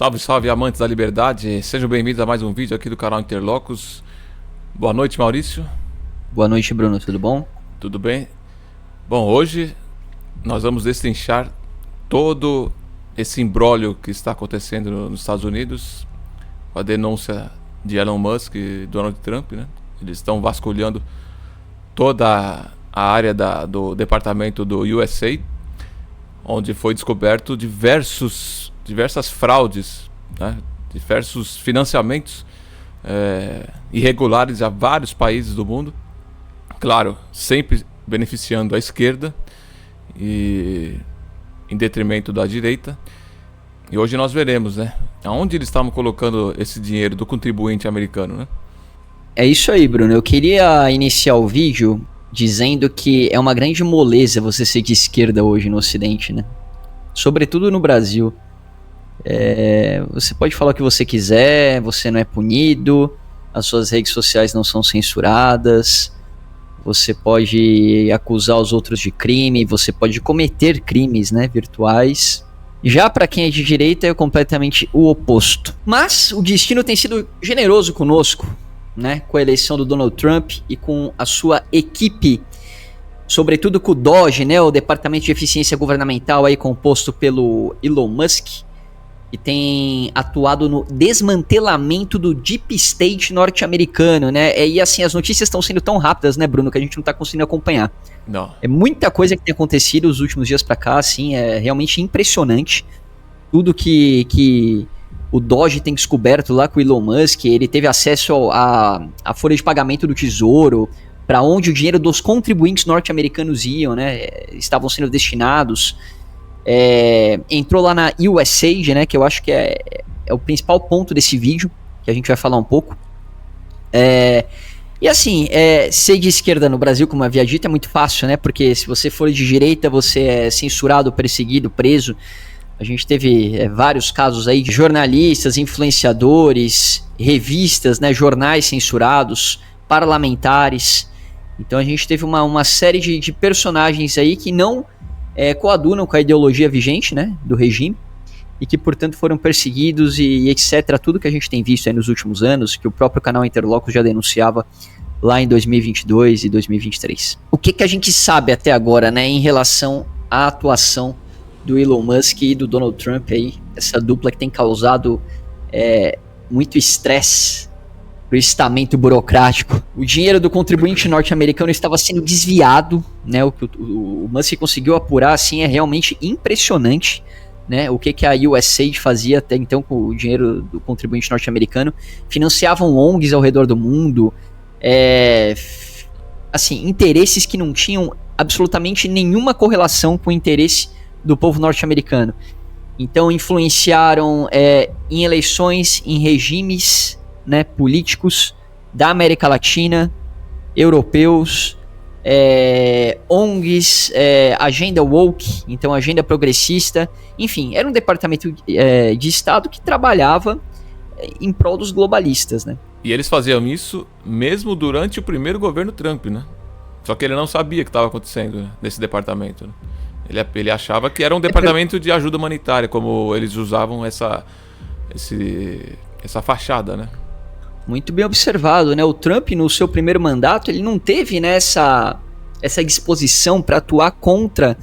Salve, salve, amantes da liberdade. Sejam bem-vindos a mais um vídeo aqui do canal Interlocos. Boa noite, Maurício. Boa noite, Bruno. Tudo bom? Tudo bem? Bom, hoje nós vamos destrinchar todo esse imbróglio que está acontecendo nos Estados Unidos com a denúncia de Elon Musk e Donald Trump, né? Eles estão vasculhando toda a área do departamento do USA, onde foi descoberto diversas fraudes, né? Diversos financiamentos irregulares a vários países do mundo. Claro, sempre beneficiando a esquerda e em detrimento da direita. E hoje nós veremos, né, aonde eles estavam colocando esse dinheiro do contribuinte americano, né? É isso aí, Bruno. Eu queria iniciar o vídeo dizendo que é uma grande moleza você ser de esquerda hoje no Ocidente, né? Sobretudo no Brasil. Você pode falar o que você quiser, você não é punido, as suas redes sociais não são censuradas, você pode acusar os outros de crime, você pode cometer crimes, né, virtuais. Já para quem é de direita é completamente o oposto. Mas o destino tem sido generoso conosco, né, com a eleição do Donald Trump e com a sua equipe, sobretudo com o DOGE, né, o Departamento de Eficiência Governamental aí composto pelo Elon Musk, que tem atuado no desmantelamento do Deep State norte-americano, né? E assim, as notícias estão sendo tão rápidas, né, Bruno, que a gente não tá conseguindo acompanhar. Não. É muita coisa que tem acontecido os últimos dias pra cá, assim, é realmente impressionante. Tudo que o DOGE tem descoberto lá com o Elon Musk, ele teve acesso à folha de pagamento do Tesouro, para onde o dinheiro dos contribuintes norte-americanos iam, né? Estavam sendo destinados. Entrou lá na USAID, né, que eu acho que é o principal ponto desse vídeo, que a gente vai falar um pouco. E assim, ser de esquerda no Brasil, como havia dito, é muito fácil, né, porque se você for de direita, você é censurado, perseguido, preso. A gente teve vários casos aí de jornalistas, influenciadores, revistas, né, jornais censurados, parlamentares. Então a gente teve uma série de personagens aí que não coadunam com a ideologia vigente, né, do regime, e que, portanto, foram perseguidos e etc. Tudo que a gente tem visto aí nos últimos anos, que o próprio canal Interlocos já denunciava lá em 2022 e 2023. O que a gente sabe até agora, né, em relação à atuação do Elon Musk e do Donald Trump aí, essa dupla que tem causado muito estresse pro estamento burocrático. O dinheiro do contribuinte norte-americano estava sendo desviado, né? O que o Musk conseguiu apurar, assim, é realmente impressionante, né? O que a USAID fazia até então com o dinheiro do contribuinte norte-americano. Financiavam ONGs ao redor do mundo, assim, interesses que não tinham absolutamente nenhuma correlação com o interesse do povo norte-americano. Então influenciaram em eleições, em regimes, né, políticos da América Latina, europeus, ONGs, agenda woke, então agenda progressista, enfim, era um departamento de Estado que trabalhava em prol dos globalistas, né? E eles faziam isso mesmo durante o primeiro governo Trump, né? Só que ele não sabia o que estava acontecendo, né, nesse departamento, né? Ele achava que era um departamento de ajuda humanitária, como eles usavam essa fachada, né? Muito bem observado, né? O Trump, no seu primeiro mandato, ele não teve, né, essa disposição para atuar contra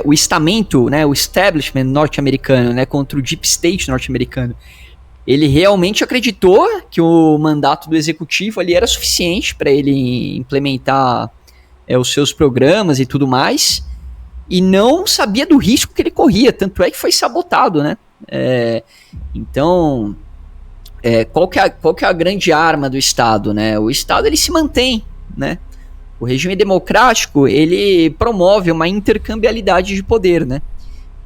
o estamento, né, o establishment norte-americano, né, contra o Deep State norte-americano. Ele realmente acreditou que o mandato do executivo ali era suficiente para ele implementar os seus programas e tudo mais, e não sabia do risco que ele corria, tanto é que foi sabotado, né? Então... Qual que é a grande arma do Estado, né? O Estado, ele se mantém, né? O regime democrático, ele promove uma intercambialidade de poder, né?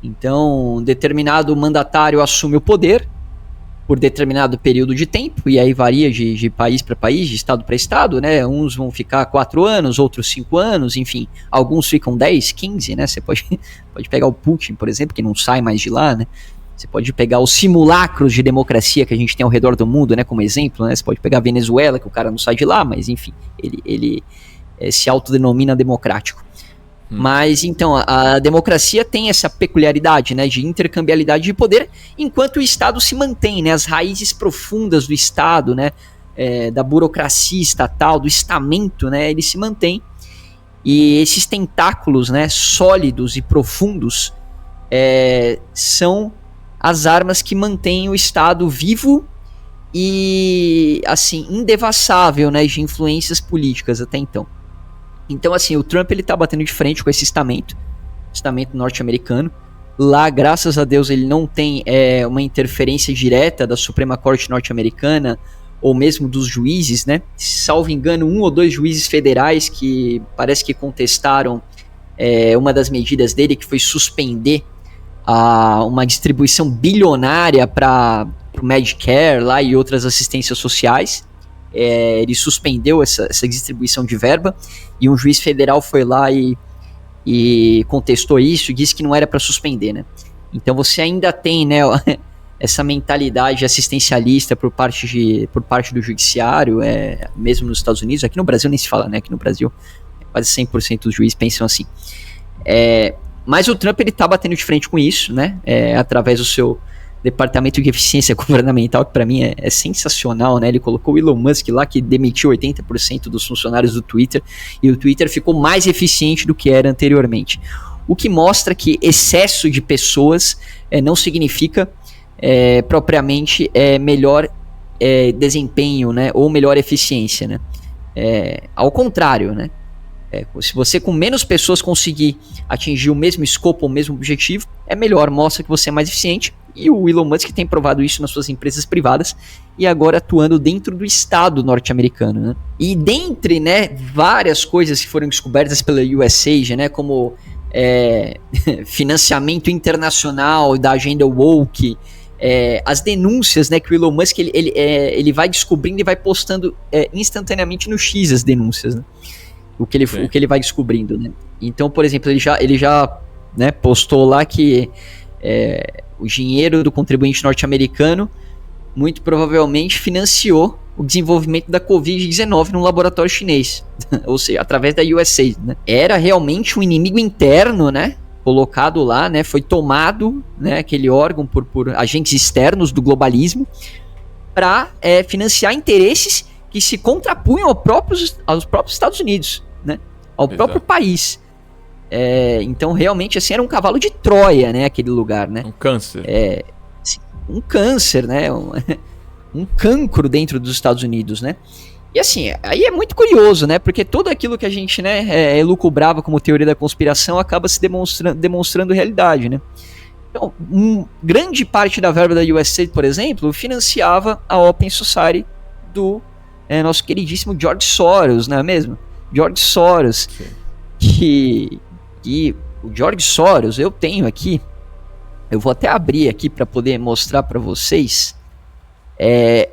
Então, um determinado mandatário assume o poder por determinado período de tempo, e aí varia de país para país, de estado para estado, né? Uns vão ficar 4 anos, outros 5 anos, enfim. Alguns ficam 10, 15, né? Você pode pegar o Putin, por exemplo, que não sai mais de lá, né? Você pode pegar os simulacros de democracia que a gente tem ao redor do mundo, né, como exemplo, né? Você pode pegar a Venezuela, que o cara não sai de lá, mas enfim, ele se autodenomina democrático. Mas, então, a democracia tem essa peculiaridade, né, de intercambiabilidade de poder, enquanto o Estado se mantém, né, as raízes profundas do Estado, né, da burocracia estatal, do estamento, né, ele se mantém. E esses tentáculos, né, sólidos e profundos são as armas que mantêm o Estado vivo e, assim, indevassável, né, de influências políticas até então. Então, assim, o Trump, ele tá batendo de frente com esse estamento norte-americano. Lá, graças a Deus, ele não tem uma interferência direta da Suprema Corte norte-americana ou mesmo dos juízes, né? Salvo engano, 1 ou 2 juízes federais que parece que contestaram uma das medidas dele, que foi suspender uma distribuição bilionária para o Medicare lá e outras assistências sociais. Ele suspendeu essa distribuição de verba, e um juiz federal foi lá e contestou isso e disse que não era para suspender, né? Então você ainda tem, né, essa mentalidade assistencialista por parte do judiciário, mesmo nos Estados Unidos. Aqui no Brasil nem se fala, né? Aqui no Brasil quase 100% dos juízes pensam assim. Mas o Trump, ele tá batendo de frente com isso, né? Através do seu Departamento de Eficiência Governamental, que para mim é sensacional, né? Ele colocou o Elon Musk lá, que demitiu 80% dos funcionários do Twitter, e o Twitter ficou mais eficiente do que era anteriormente. O que mostra que excesso de pessoas não significa propriamente melhor desempenho, né? Ou melhor eficiência, né? Ao contrário, né? Se você com menos pessoas conseguir atingir o mesmo escopo, o mesmo objetivo, é melhor, mostra que você é mais eficiente. E o Elon Musk tem provado isso nas suas empresas privadas e agora atuando dentro do Estado norte-americano, né? E dentre, né, várias coisas que foram descobertas pela USAID, né, como financiamento internacional da agenda woke, as denúncias, né, que o Elon Musk ele vai descobrindo e vai postando instantaneamente no X as denúncias, né? O que ele vai descobrindo, né? Então, por exemplo, ele já né, postou lá que o dinheiro do contribuinte norte-americano muito provavelmente financiou o desenvolvimento da Covid-19 num laboratório chinês, ou seja, através da USAID, né? Era realmente um inimigo interno, né? Colocado lá, né? Foi tomado, né, aquele órgão por agentes externos do globalismo para financiar interesses que se contrapunham aos próprios Estados Unidos, né? Ao próprio país. Então, realmente, assim, era um cavalo de Troia, né? Aquele lugar, né? Um câncer. Assim, um câncer, né? Um cancro dentro dos Estados Unidos, né? E assim, aí é muito curioso, né? Porque tudo aquilo que a gente, né, elucubrava como teoria da conspiração acaba se demonstrando realidade, né? Então, grande parte da verba da USAID, por exemplo, financiava a Open Society do nosso queridíssimo George Soros, não é mesmo? George Soros. Sim. Que o George Soros, eu tenho aqui, eu vou até abrir aqui para poder mostrar para vocês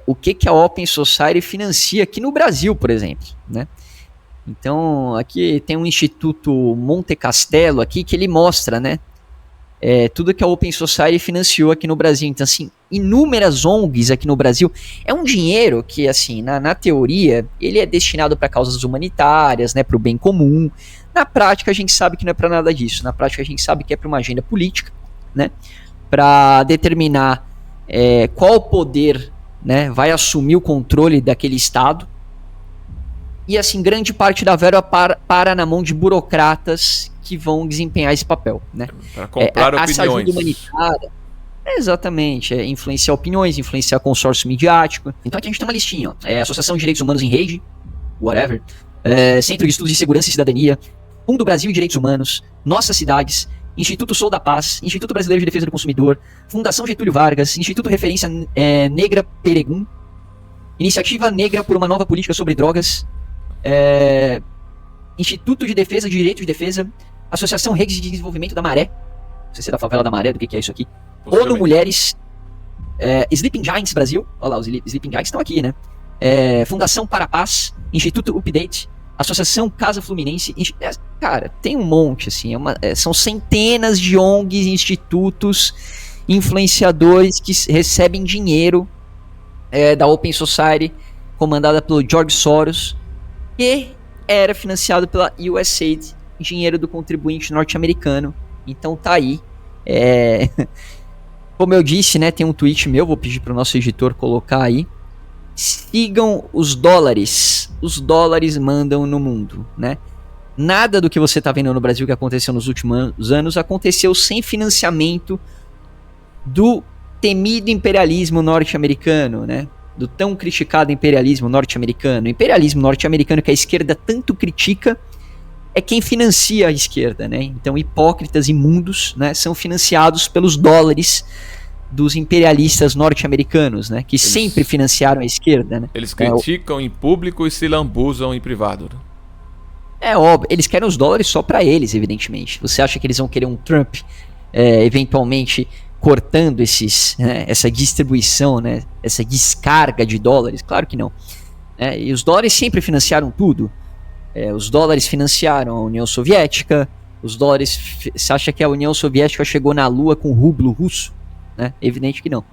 o que a Open Society financia aqui no Brasil, por exemplo, né? Então, aqui tem um Instituto Monte Castelo aqui que ele mostra, né? Tudo que a Open Society financiou aqui no Brasil. Então, assim, inúmeras ONGs aqui no Brasil. É um dinheiro que, assim, na teoria, ele é destinado para causas humanitárias, né, para o bem comum. Na prática, a gente sabe que não é para nada disso. Na prática, a gente sabe que é para uma agenda política, né, para determinar qual poder, né, vai assumir o controle daquele Estado. E, assim, grande parte da verba para na mão de burocratas que vão desempenhar esse papel, né? Para comprar opiniões. Essa ajuda humanitária, exatamente, influenciar opiniões, influenciar consórcio midiático. Então aqui a gente tem uma listinha, ó. Associação de Direitos Humanos em Rede, whatever, Centro de Estudos de Segurança e Cidadania, Fundo Brasil e Direitos Humanos, Nossas Cidades, Instituto Sou da Paz, Instituto Brasileiro de Defesa do Consumidor, Fundação Getúlio Vargas, Instituto Referência Negra Peregum, Iniciativa Negra por uma Nova Política sobre Drogas, Instituto de Defesa de Direito de Defesa, Associação Redes de Desenvolvimento da Maré, não sei se é da favela da Maré, do que é isso aqui, ONU Mulheres, Sleeping Giants Brasil, olha lá, os Sleeping Giants estão aqui, né? Fundação para a Paz, Instituto Update, Associação Casa Fluminense, cara, tem um monte, assim, são centenas de ONGs, institutos, influenciadores que recebem dinheiro da Open Society, comandada pelo George Soros, que era financiado pela USAID dinheiro do contribuinte norte-americano. Então tá aí. Como eu disse, né, tem um tweet meu, vou pedir para o nosso editor colocar aí. Sigam os dólares. Os dólares mandam no mundo, né? Nada do que você está vendo no Brasil que aconteceu nos últimos anos aconteceu sem financiamento do temido imperialismo norte-americano, né? Do tão criticado imperialismo norte-americano. O imperialismo norte-americano que a esquerda tanto critica é quem financia a esquerda, né? Então hipócritas imundos, né, são financiados pelos dólares dos imperialistas norte-americanos, né, que sempre financiaram a esquerda, né? Eles criticam em público e se lambuzam em privado. É óbvio, eles querem os dólares só para eles, evidentemente. Você acha que eles vão querer um Trump eventualmente cortando essa distribuição, né, essa descarga de dólares? Claro que não. E os dólares sempre financiaram tudo. Os dólares financiaram a União Soviética. Os dólares. Você acha que a União Soviética chegou na Lua com rublo russo? Né? Evidente que não.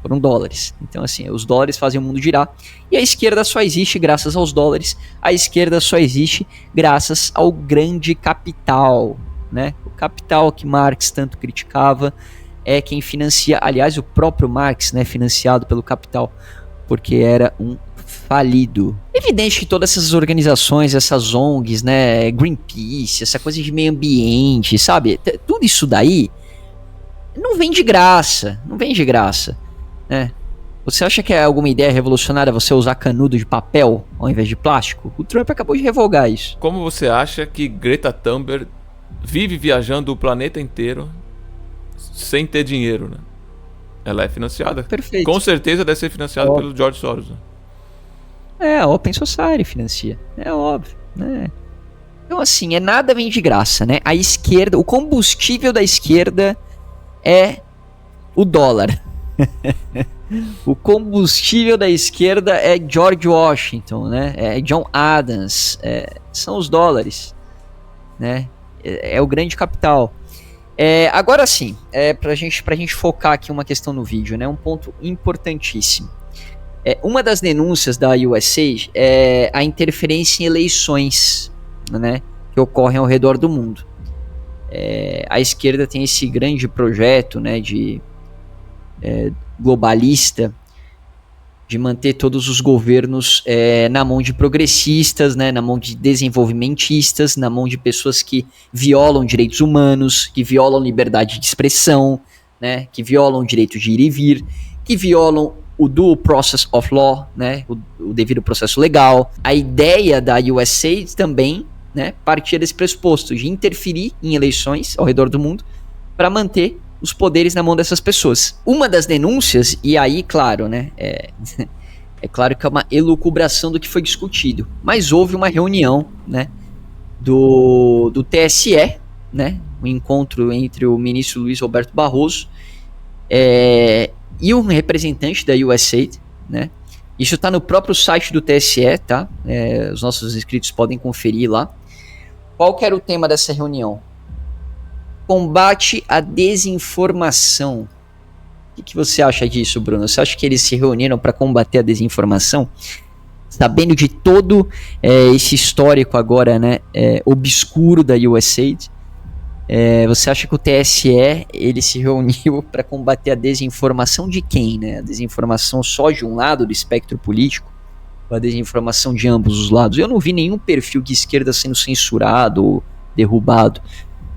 Foram dólares. Então, assim, os dólares fazem o mundo girar. E a esquerda só existe graças aos dólares. A esquerda só existe graças ao grande capital, né? O capital que Marx tanto criticava é quem financia. Aliás, o próprio Marx, né, financiado pelo capital, porque era um falido. Evidente que todas essas organizações, essas ONGs, né, Greenpeace, essa coisa de meio ambiente, sabe? Tudo isso daí não vem de graça, né? Você acha que é alguma ideia revolucionária você usar canudo de papel ao invés de plástico? O Trump acabou de revogar isso. Como você acha que Greta Thunberg vive viajando o planeta inteiro sem ter dinheiro, né? Ela é financiada. Perfeito. Com certeza deve ser financiada pelo George Soros, né? A Open Society financia, é óbvio, né? Então, assim, nada vem de graça, né? A esquerda, o combustível da esquerda é o dólar. O combustível da esquerda é George Washington, né? É John Adams, são os dólares, né? É o grande capital. Agora sim, pra gente focar aqui uma questão no vídeo, né? Um ponto importantíssimo. Uma das denúncias da USA é a interferência em eleições, né, que ocorrem ao redor do mundo. A esquerda tem esse grande projeto, né, globalista, de manter todos os governos na mão de progressistas, né, na mão de desenvolvimentistas, na mão de pessoas que violam direitos humanos, que violam liberdade de expressão, né, que violam o direito de ir e vir, que violam o due process of law, né, o devido processo legal. A ideia da USA também, né, partia desse pressuposto de interferir em eleições ao redor do mundo para manter os poderes na mão dessas pessoas. Uma das denúncias, e aí, claro, né, é claro que é uma elucubração do que foi discutido, mas houve uma reunião, né, do TSE, né, um encontro entre o ministro Luiz Roberto Barroso e um representante da USAID, né? Isso está no próprio site do TSE, tá? Os nossos inscritos podem conferir lá. Qual que era o tema dessa reunião? Combate à desinformação. O que você acha disso, Bruno? Você acha que eles se reuniram para combater a desinformação? Sabendo de todo esse histórico agora, né, obscuro da USAID, você acha que o TSE ele se reuniu para combater a desinformação de quem, né? A desinformação só de um lado do espectro político, ou a desinformação de ambos os lados? Eu não vi nenhum perfil de esquerda sendo censurado ou derrubado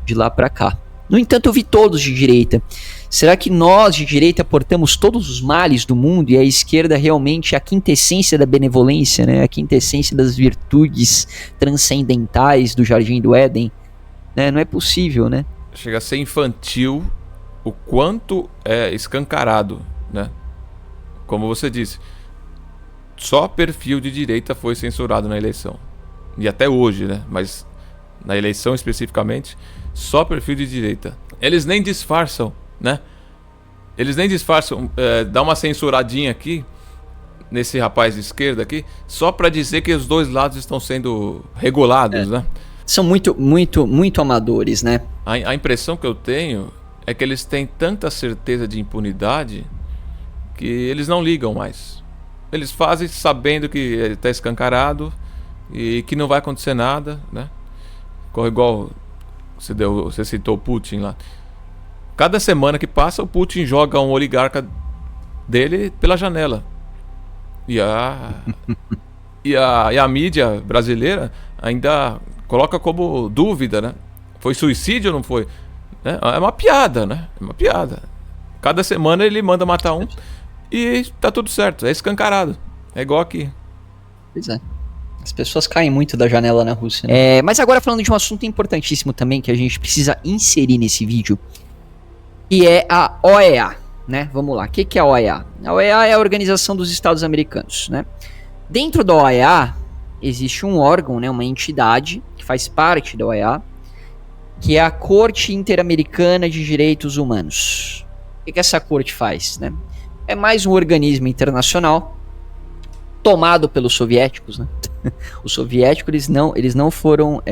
de lá para cá. No entanto, eu vi todos de direita. Será que nós de direita portamos todos os males do mundo e a esquerda realmente é a quintessência da benevolência, né? A quintessência das virtudes transcendentais do Jardim do Éden? Não é possível, né? Chega a ser infantil o quanto é escancarado, né? Como você disse, só perfil de direita foi censurado na eleição. E até hoje, né? Mas na eleição especificamente, só perfil de direita. Eles nem disfarçam, né? Eles nem disfarçam, dá uma censuradinha aqui nesse rapaz de esquerda aqui, só para dizer que os dois lados estão sendo regulados, né? São muito amadores, né? A impressão que eu tenho é que eles têm tanta certeza de impunidade que eles não ligam mais. Eles fazem sabendo que está escancarado e que não vai acontecer nada, né? igual você citou o Putin lá. Cada semana que passa, o Putin joga um oligarca dele pela janela. E a mídia brasileira ainda coloca como dúvida, né? Foi suicídio ou não foi? É uma piada, né? É uma piada. Cada semana ele manda matar um e tá tudo certo. É escancarado. É igual aqui. Pois é. As pessoas caem muito da janela na Rússia, né? Mas agora falando de um assunto importantíssimo também que a gente precisa inserir nesse vídeo, que é a OEA, né? Vamos lá. O que é a OEA? A OEA é a Organização dos Estados Americanos, né? Dentro da OEA existe um órgão, né? Uma entidade que faz parte da OEA, que é a Corte Interamericana de Direitos Humanos. O que essa corte faz, né? É mais um organismo internacional tomado pelos soviéticos, né? Os soviéticos, eles não foram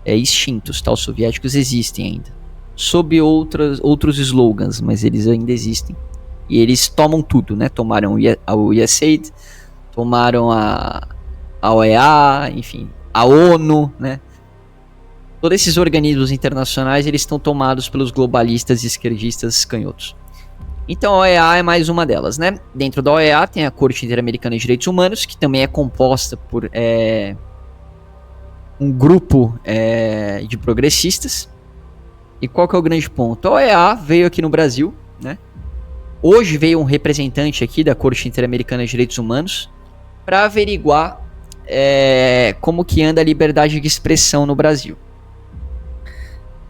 extintos, tá? Os soviéticos existem ainda, sob outros slogans, mas eles ainda existem. E eles tomam tudo, né? Tomaram a USAID, tomaram a OEA, enfim, a ONU, né? Todos esses organismos internacionais, eles estão tomados pelos globalistas e esquerdistas canhotos. Então a OEA é mais uma delas, né? Dentro da OEA tem a Corte Interamericana de Direitos Humanos, que também é composta por um grupo de progressistas. E qual que é o grande ponto? A OEA veio aqui no Brasil, né? Hoje veio um representante aqui da Corte Interamericana de Direitos Humanos para averiguar como que anda a liberdade de expressão no Brasil.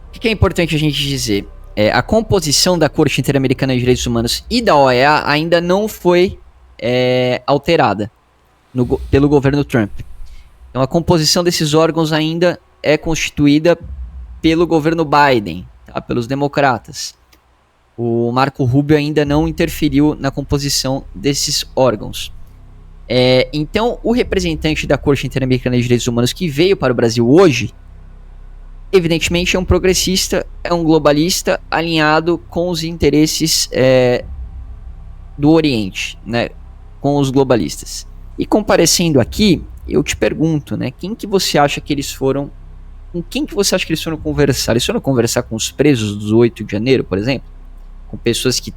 O que é importante a gente dizer? A composição da Corte Interamericana de Direitos Humanos e da OEA ainda não foi alterada pelo governo Trump. Então a composição desses órgãos ainda é constituída pelo governo Biden, tá? Pelos democratas. O Marco Rubio ainda não interferiu na composição desses órgãos. Então o representante da Corte Interamericana de Direitos Humanos que veio para o Brasil hoje, evidentemente é um progressista, é um globalista alinhado com os interesses do Oriente, né, com os globalistas. E comparecendo aqui, eu te pergunto, né, com quem que você acha que eles foram conversar? Eles foram conversar com os presos do 8 de janeiro, por exemplo? Com pessoas que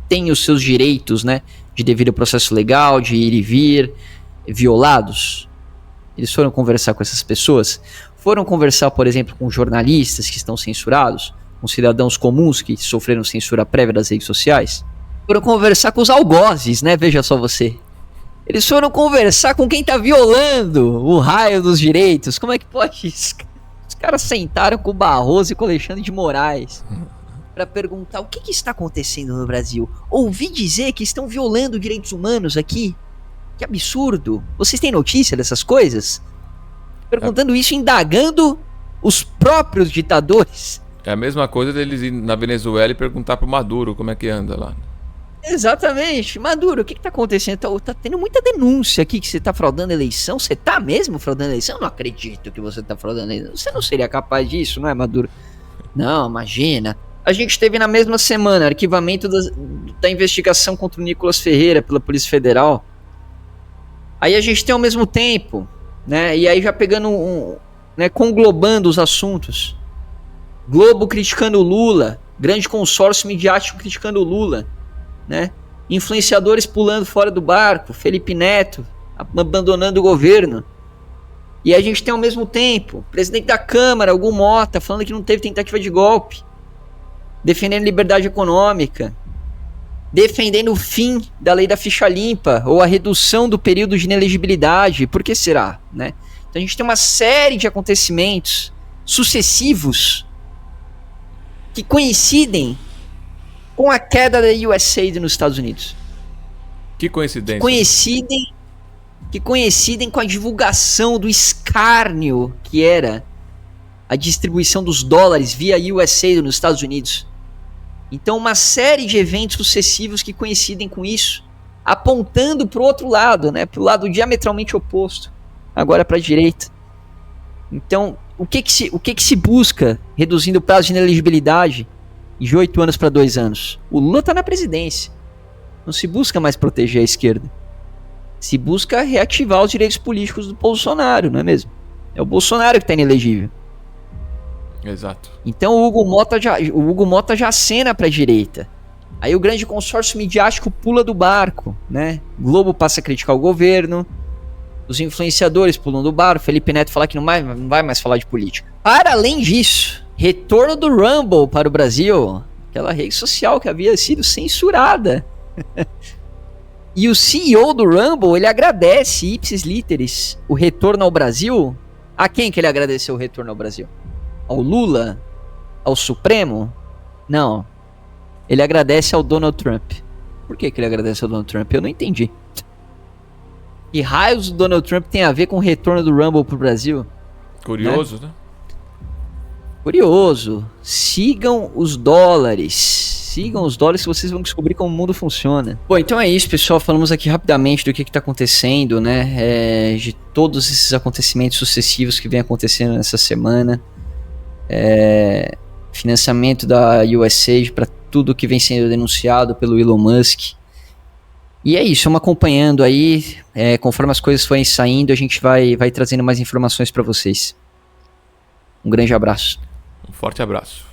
têm os seus direitos, né, de devido ao processo legal, de ir e vir, violados? Eles foram conversar com essas pessoas? Foram conversar, por exemplo, com jornalistas que estão censurados? Com cidadãos comuns que sofreram censura prévia das redes sociais? Foram conversar com os algozes, né? Veja só você. Eles foram conversar com quem tá violando o raio dos direitos. Como é que pode isso? Os caras sentaram com o Barroso e com o Alexandre de Moraes para perguntar o que está acontecendo no Brasil. Ouvi dizer que estão violando direitos humanos aqui. Que absurdo. Vocês têm notícia dessas coisas? Perguntando isso, indagando os próprios ditadores. É a mesma coisa deles ir na Venezuela e perguntar pro Maduro como é que anda lá. Exatamente. Maduro, o que tá acontecendo? Tá tendo muita denúncia aqui que você tá fraudando a eleição. Você tá mesmo fraudando a eleição? Eu não acredito que você tá fraudando a eleição. Você não seria capaz disso, não é, Maduro? Não, imagina. A gente teve na mesma semana arquivamento da investigação contra o Nicolas Ferreira pela Polícia Federal. Aí a gente tem ao mesmo tempo, né? E aí já pegando né, conglobando os assuntos. Globo criticando o Lula, grande consórcio midiático criticando o Lula, né? Influenciadores pulando fora do barco, Felipe Neto abandonando o governo. E a gente tem ao mesmo tempo presidente da Câmara, Hugo Mota, falando que não teve tentativa de golpe, defendendo liberdade econômica, defendendo o fim da lei da ficha limpa ou a redução do período de inelegibilidade. Por que será, né? Então a gente tem uma série de acontecimentos sucessivos que coincidem com a queda da USAID nos Estados Unidos. Que coincidência. Que coincidem com a divulgação do escárnio que era a distribuição dos dólares via USAID nos Estados Unidos. Então uma série de eventos sucessivos que coincidem com isso, apontando para o outro lado, né, para o lado diametralmente oposto, agora para a direita. Então, o que se busca reduzindo o prazo de inelegibilidade de 8 anos para 2 anos? O Lula está na presidência. Não se busca mais proteger a esquerda. Se busca reativar os direitos políticos do Bolsonaro, não é mesmo? É o Bolsonaro que tá inelegível. Exato. Então o Hugo Mota já acena pra direita. Aí o grande consórcio midiático pula do barco, né? Globo passa a criticar o governo, os influenciadores pulam do barco, Felipe Neto fala que não vai mais falar de política. Para além disso, retorno do Rumble para o Brasil, aquela rede social que havia sido censurada. E o CEO do Rumble, ele agradece ipsis literis o retorno ao Brasil. A quem que ele agradeceu o retorno ao Brasil? Ao Lula? Ao Supremo? Não. Ele agradece ao Donald Trump. Por que ele agradece ao Donald Trump? Eu não entendi. Que raios o Donald Trump tem a ver com o retorno do Rumble pro Brasil? Curioso, né? Curioso. Sigam os dólares. Sigam os dólares que vocês vão descobrir como o mundo funciona. Bom, então é isso, pessoal. Falamos aqui rapidamente do que está acontecendo, né? De todos esses acontecimentos sucessivos que vem acontecendo nessa semana. Financiamento da USAID para tudo que vem sendo denunciado pelo Elon Musk. E é isso, vamos acompanhando aí. Conforme as coisas forem saindo, a gente vai trazendo mais informações para vocês. Um grande abraço. Um forte abraço.